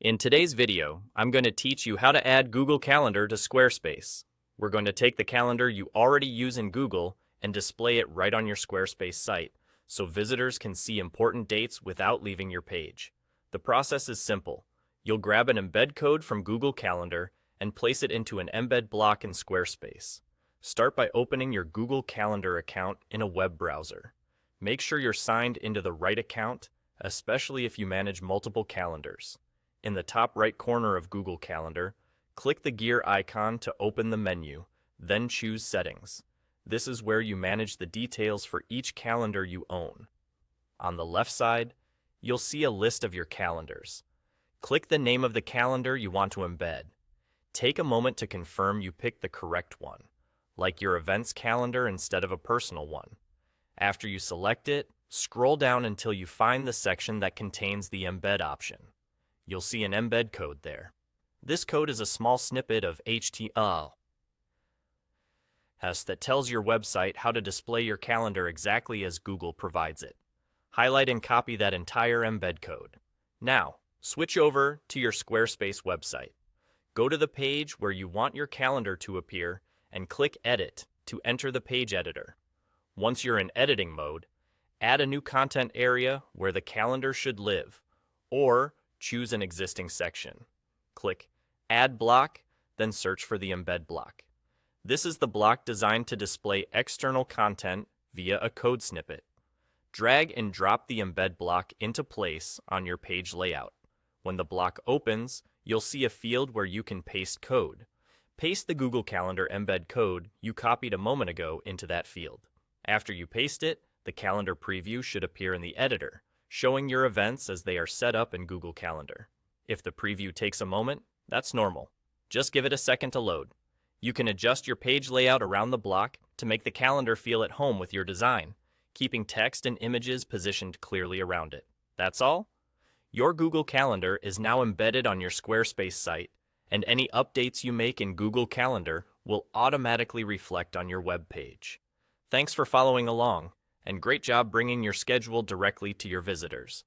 In today's video, I'm going to teach you how to add Google Calendar to Squarespace. We're going to take the calendar you already use in Google and display it right on your Squarespace site, so visitors can see important dates without leaving your page. The process is simple. You'll grab an embed code from Google Calendar and place it into an embed block in Squarespace. Start by opening your Google Calendar account in a web browser. Make sure you're signed into the right account, especially if you manage multiple calendars. In the top right corner of Google Calendar, click the gear icon to open the menu, then choose Settings. This is where you manage the details for each calendar you own. On the left side, you'll see a list of your calendars. Click the name of the calendar you want to embed. Take a moment to confirm you picked the correct one, like your events calendar instead of a personal one. After you select it, scroll down until you find the section that contains the embed option. You'll see an embed code there. This code is a small snippet of HTML that tells your website how to display your calendar exactly as Google provides it. Highlight and copy that entire embed code. Now, switch over to your Squarespace website. Go to the page where you want your calendar to appear and click Edit to enter the page editor. Once you're in editing mode, add a new content area where the calendar should live, or choose an existing section. Click Add Block, then search for the embed block. This is the block designed to display external content via a code snippet. Drag and drop the embed block into place on your page layout. When the block opens, you'll see a field where you can paste code. Paste the Google Calendar embed code you copied a moment ago into that field. After you paste it, the calendar preview should appear in the editor, showing your events as they are set up in Google Calendar. If the preview takes a moment, that's normal. Just give it a second to load. You can adjust your page layout around the block to make the calendar feel at home with your design, keeping text and images positioned clearly around it. That's all? Your Google Calendar is now embedded on your Squarespace site, and any updates you make in Google Calendar will automatically reflect on your web page. Thanks for following along, and great job bringing your schedule directly to your visitors.